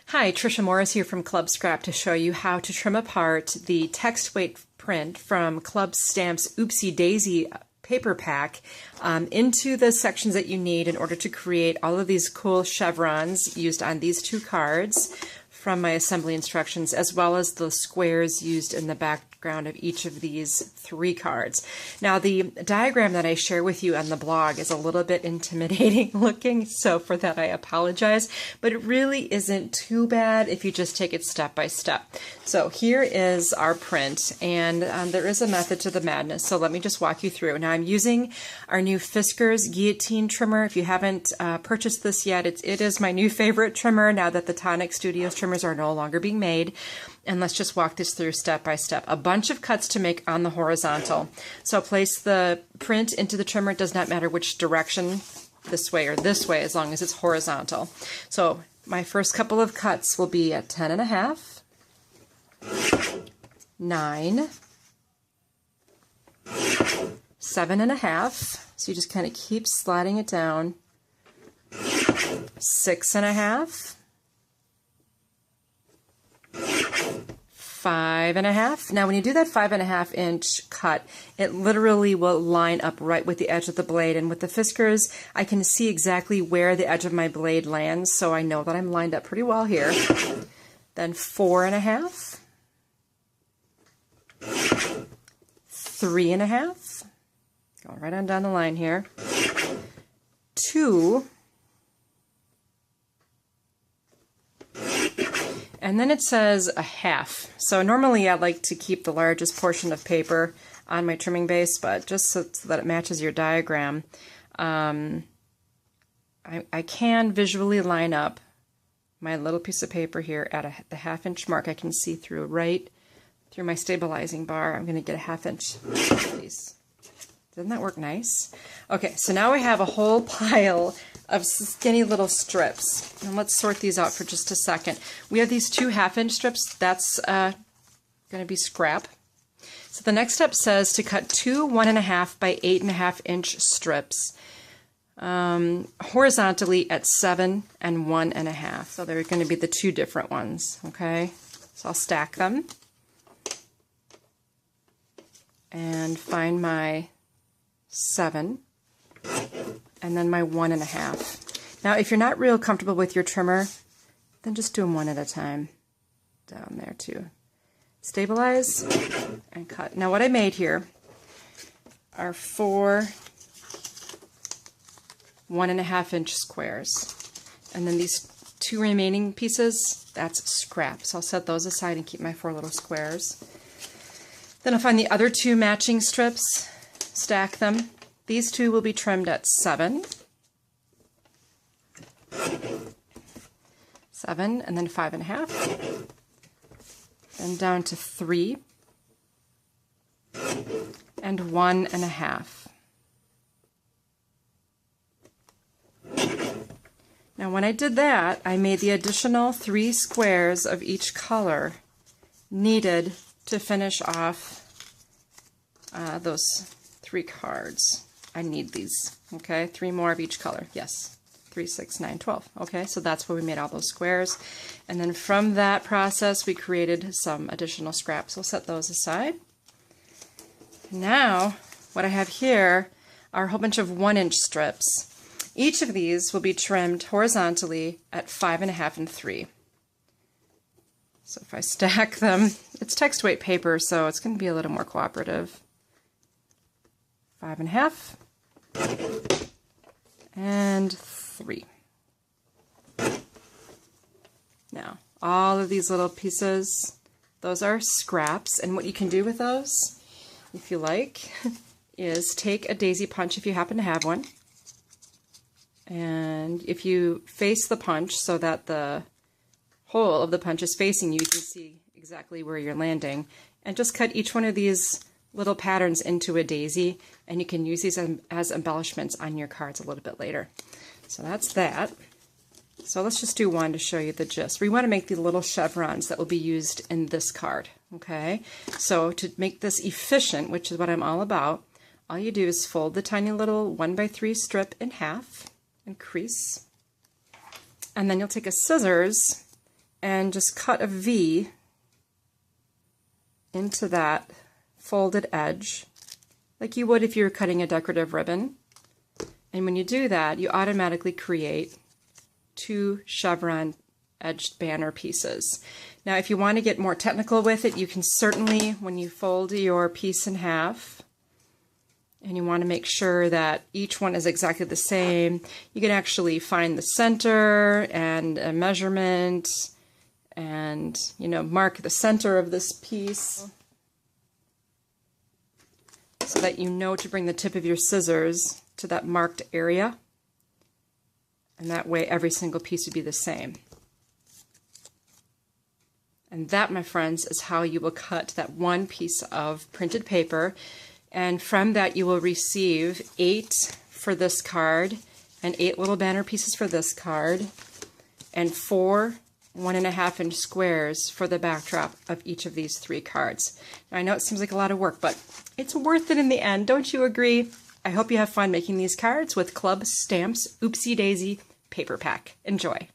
Hi, Tricia Morris here from Club Scrap to show you how to trim apart the text weight print from Club Stamp's Oopsie Daisy paper pack into the sections that you need in order to create all of these cool chevrons used on these two cards from my assembly instructions, as well as the squares used in the background of each of these three cards. Now, the diagram that I share with you on the blog is a little bit intimidating looking, so for that I apologize, but it really isn't too bad if you just take it step by step. So here is our print, and there is a method to the madness, so let me just walk you through. Now, I'm using our new Fiskars guillotine trimmer. If you haven't purchased this yet, it is my new favorite trimmer now that the Tonic Studios trimmers are no longer being made. And let's just walk this through step by step. A bunch of cuts to make on the horizontal. So place the print into the trimmer. It does not matter which direction, this way or this way, as long as it's horizontal. So my first couple of cuts will be at 10.5, 9, 7.5. So you just kind of keep sliding it down. 6.5. 5.5. Now, when you do that 5.5 inch cut, it literally will line up right with the edge of the blade. And with the Fiskars, I can see exactly where the edge of my blade lands, so I know that I'm lined up pretty well here. Then 4.5. 3.5. Going right on down the line here. 2. And then it says a half. So normally I like to keep the largest portion of paper on my trimming base, but just so that it matches your diagram, I can visually line up my little piece of paper here at the half-inch mark. I can see through right through my stabilizing bar. I'm going to get a half-inch piece. Doesn't that work nice? Okay, so now we have a whole pile of skinny little strips. And let's sort these out for just a second. We have these 2 half-inch strips. That's going to be scrap. So the next step says to cut 2 1.5 by 8.5 inch strips horizontally at 7 and 1.5. So they're going to be the 2 different ones. Okay, so I'll stack them and find my 7 and then my 1.5. Now, if you're not real comfortable with your trimmer, then just do them one at a time. Down there too. Stabilize and cut. Now, what I made here are 4 1.5 inch squares. And then these 2 remaining pieces, that's scrap. So I'll set those aside and keep my 4 little squares. Then I'll find the other 2 matching strips, stack them. These 2 will be trimmed at 7, and then 5.5, then down to 3, and 1.5. Now, when I did that, I made the additional 3 squares of each color needed to finish off those 3 cards. I need these, okay? 3 more of each color, yes. 3, 6, 9, 12, okay? So that's where we made all those squares. And then from that process, we created some additional scraps. We'll set those aside. Now, what I have here are a whole bunch of 1-inch strips. Each of these will be trimmed horizontally at 5.5 and 3. So if I stack them, it's text weight paper, so it's going to be a little more cooperative. 5.5 and 3. Now, all of these little pieces, those are scraps, and what you can do with those, if you like, is take a daisy punch if you happen to have one, and if you face the punch so that the hole of the punch is facing you, you can see exactly where you're landing, and just cut each one of these little patterns into a daisy, and you can use these as embellishments on your cards a little bit later. So that's that. So let's just do one to show you the gist. We want to make the little chevrons that will be used in this card, okay? So to make this efficient, which is what I'm all about, all you do is fold the tiny little 1x3 strip in half and crease, and then you'll take a scissors and just cut a V into that folded edge like you would if you were cutting a decorative ribbon. And when you do that, you automatically create 2 chevron edged banner pieces. Now, if you want to get more technical with it, you can certainly, when you fold your piece in half, and you want to make sure that each one is exactly the same, you can actually find the center and a measurement and, you know, mark the center of this piece so that you know to bring the tip of your scissors to that marked area. And that way every single piece would be the same. And that, my friends, is how you will cut that one piece of printed paper. And from that you will receive 8 for this card, and 8 little banner pieces for this card, and 4 1.5-inch squares for the backdrop of each of these 3 cards. Now, I know it seems like a lot of work, but it's worth it in the end. Don't you agree? I hope you have fun making these cards with Club Stamp's Oopsie Daisy paper pack. Enjoy.